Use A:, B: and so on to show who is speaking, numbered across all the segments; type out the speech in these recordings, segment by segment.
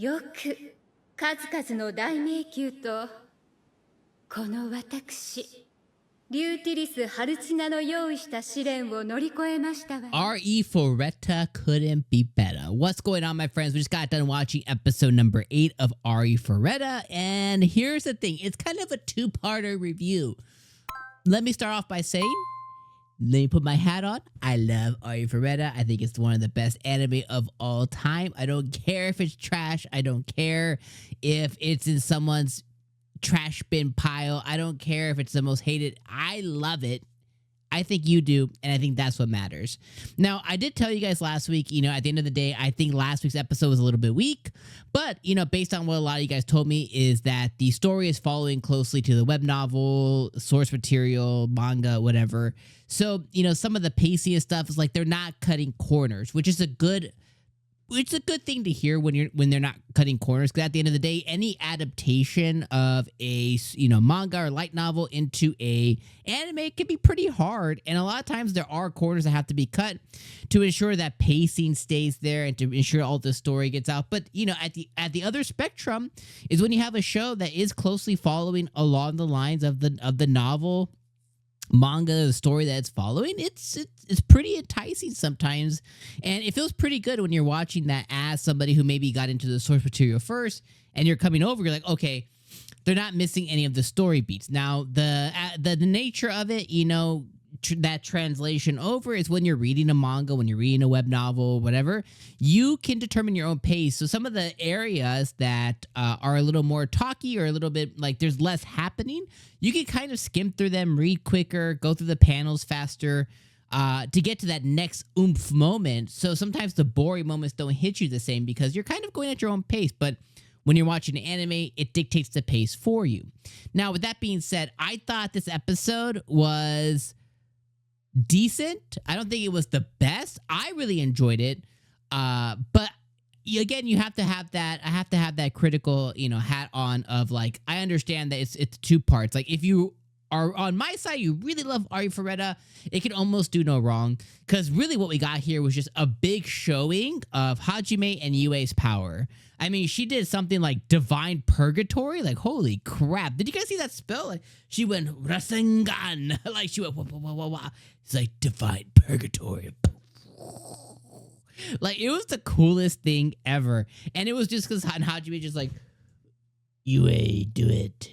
A: よく数々の大迷宮とこの私リューティリス・ハルチナの用意した試練を乗り越えましたわ。
B: Arifureta couldn't be better. What's going on, my friends? We just got done watching episode number 8 of Arifureta, and here's the thing. It's kind of a two-parter review. Let me start off by saying, let me put my hat on. I love Arifureta. I think it's one of the best anime of all time. I don't care if it's trash. I don't care if it's in someone's trash bin pile. I don't care if it's the most hated. I love it. I think you do, and I think that's what matters. Now, I did tell you guys last week, at the end of the day, I think last week's episode was a little bit weak, but, based on what a lot of you guys told me, is that the story is following closely to the web novel, source material, manga, whatever. So, some of the pacey stuff is like they're not cutting corners, which is a good thing to hear when they're not cutting corners, because at the end of the day, any adaptation of a manga or light novel into a anime can be pretty hard, and a lot of times there are corners that have to be cut to ensure that pacing stays there and to ensure all the story gets out. But at the other spectrum is when you have a show that is closely following along the lines of the novel, manga, the story that it's following. It's pretty enticing sometimes, and it feels pretty good when you're watching that as somebody who maybe got into the source material first and you're coming over, you're like, okay, they're not missing any of the story beats. Now the nature of it, that translation over is when you're reading a manga, when you're reading a web novel, whatever, you can determine your own pace. So some of the areas that are a little more talky or a little bit like there's less happening, you can kind of skim through them, read quicker, go through the panels faster to get to that next oomph moment. So sometimes the boring moments don't hit you the same because you're kind of going at your own pace. But when you're watching an anime, it dictates the pace for you. Now, with that being said, I thought this episode was decent. I don't think it was the best. I really enjoyed it. But again, you have to have that. I have to have that critical, hat on of like, I understand that it's two parts. Like if you are on my side, you really love Arifureta, it can almost do no wrong. Because really what we got here was just a big showing of Hajime and Yue's power. I mean, she did something like divine purgatory. Like, holy crap. Did you guys see that spell? Like, she went Rasengan. Like, she went, wah, wah, wah, wah, wah. It's like divine purgatory. Like, it was the coolest thing ever. And it was just because Hajime just like, Yue, do it.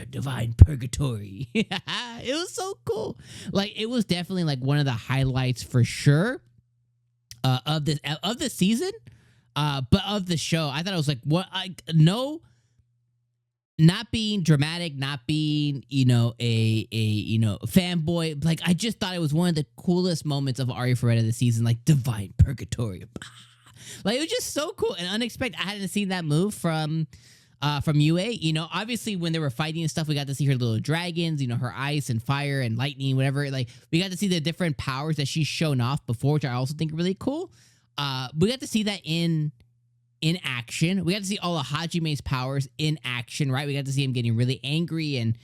B: Divine purgatory. It was so cool. Like, it was definitely like one of the highlights for sure of the season. But of the show, I thought it was like, not being dramatic, not being, a fanboy. Like, I just thought it was one of the coolest moments of Arifureta this season, like divine purgatory. Like, it was just so cool and unexpected. I hadn't seen that move from Yue. Obviously when they were fighting and stuff, we got to see her little dragons, her ice and fire and lightning, whatever. Like, we got to see the different powers that she's shown off before, which I also think are really cool. We got to see that in action. We got to see all of Hajime's powers in action, right? We got to see him getting really angry and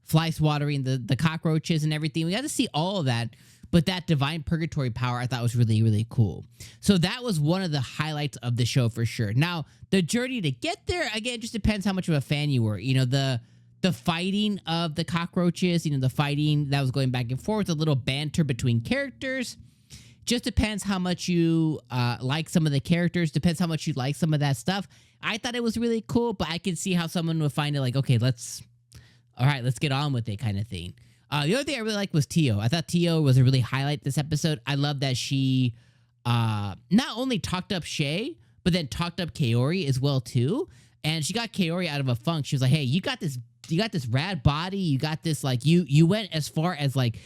B: fly swattering the cockroaches and everything. We got to see all of that. But that divine purgatory power I thought was really, really cool. So that was one of the highlights of the show for sure. Now, the journey to get there, again, just depends how much of a fan you were. The fighting of the cockroaches, the fighting that was going back and forth, a little banter between characters. Just depends how much you like some of the characters. Depends how much you like some of that stuff. I thought it was really cool, but I can see how someone would find it like, okay, let's get on with it kind of thing. The other thing I really liked was Tio. I thought Tio was a really highlight this episode. I love that she not only talked up Shay, but then talked up Kaori as well too. And she got Kaori out of a funk. She was like, hey, you got this rad body. You got this, like, you went as far as like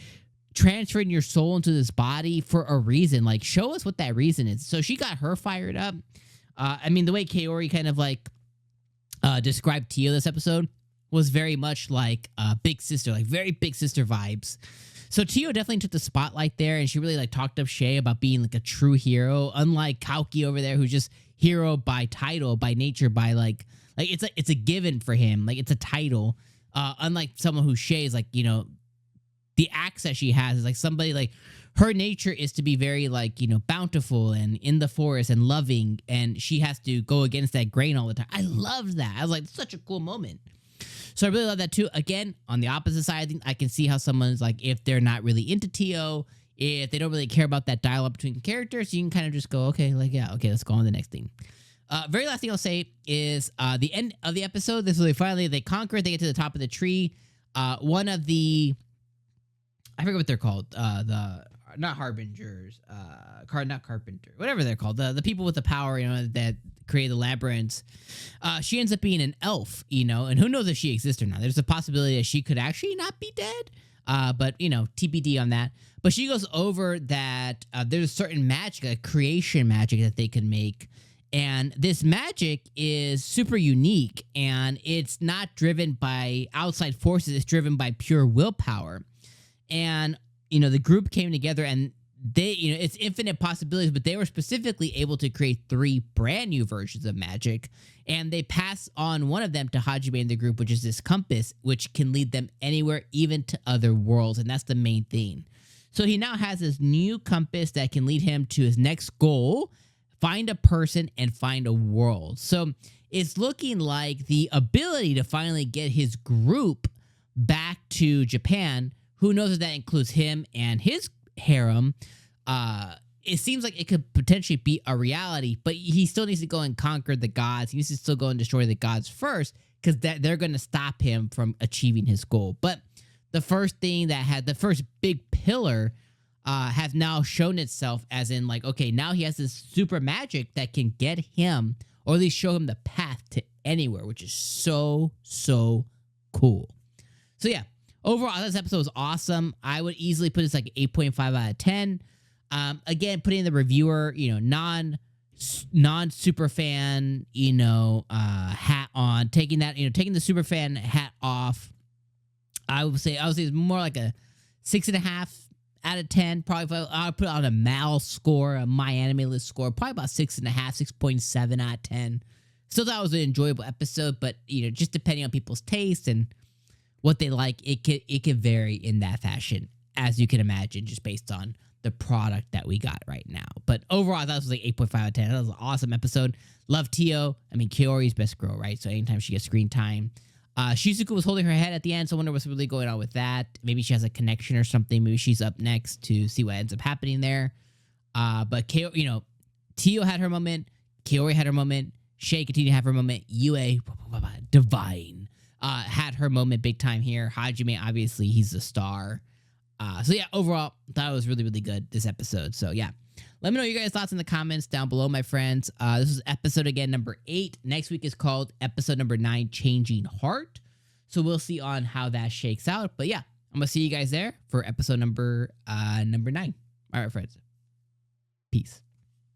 B: transferring your soul into this body for a reason. Like, show us what that reason is. So she got her fired up. I mean, the way Kaori kind of like described Tio this episode was very much like Big Sister, like very Big Sister vibes. So Tio definitely took the spotlight there, and she really like talked up Shay about being like a true hero, unlike Kauki over there, who's just hero by title, by nature, by like it's a given for him, like it's a title. Unlike someone who Shay is like, the acts that she has is like somebody like her nature is to be very like, you know, bountiful and in the forest and loving, and she has to go against that grain all the time. I loved that. I was like, such a cool moment. So I really love that too. Again, on the opposite side, I think I can see how someone's like, if they're not really into Tio, if they don't really care about that dialogue between the characters, you can kind of just go, okay, like, yeah, okay, let's go on to the next thing. Very last thing I'll say is the end of the episode. This is finally they conquer it. They get to the top of the tree. One of the, I forget what they're called. The not harbingers, not carpenter, whatever they're called. The people with the power, you know, that create the labyrinths. She ends up being an elf, you know, and who knows if she exists or not. There's a possibility that she could actually not be dead. But you know, TBD on that. But she goes over that there's certain magic, a creation magic that they can make. And this magic is super unique, and it's not driven by outside forces. It's driven by pure willpower. And, you know, the group came together and they, you know, it's infinite possibilities, but they were specifically able to create 3 brand new versions of magic. And they pass on one of them to Hajime and the group, which is this compass, which can lead them anywhere, even to other worlds. And that's the main thing. So he now has this new compass that can lead him to his next goal, find a person and find a world. So it's looking like the ability to finally get his group back to Japan. Who knows if that includes him and his harem. It seems like it could potentially be a reality, but he still needs to go and conquer the gods. He needs to still go and destroy the gods first, because they're going to stop him from achieving his goal. But the first thing that had the first big pillar has now shown itself, as in like, okay, now he has this super magic that can get him, or at least show him the path to anywhere, which is so, so cool. So yeah, overall, this episode was awesome. I would easily put this like 8.5 out of 10. Again, putting the reviewer, you know, non super fan, you know, hat on, taking the super fan hat off. I would say it's more like a 6.5 out of 10. Probably if I would put it on a MAL score, a My Anime List score, probably about 6.5, 6.7 out of 10. Still thought it was an enjoyable episode, but you know, just depending on people's taste and what they like, it can vary in that fashion, as you can imagine, just based on the product that we got right now. But overall, I thought this was like 8.5 out of 10. That was an awesome episode. Love Tio. I mean, Kaori's best girl, right? So anytime she gets screen time. Shizuku was holding her head at the end, so I wonder what's really going on with that. Maybe she has a connection or something. Maybe she's up next to see what ends up happening there. But Tio had her moment. Kaori had her moment. Shay continued to have her moment. Yue, divine, had her moment big time here. Hajime, obviously, he's the star. So yeah, overall, thought it was really, really good, this episode. So yeah, let me know your guys' thoughts in the comments down below, my friends. This is episode, again, number 8. Next week is called episode number 9, Changing Heart. So we'll see on how that shakes out. But yeah, I'm going to see you guys there for episode number 9. All right, friends. Peace.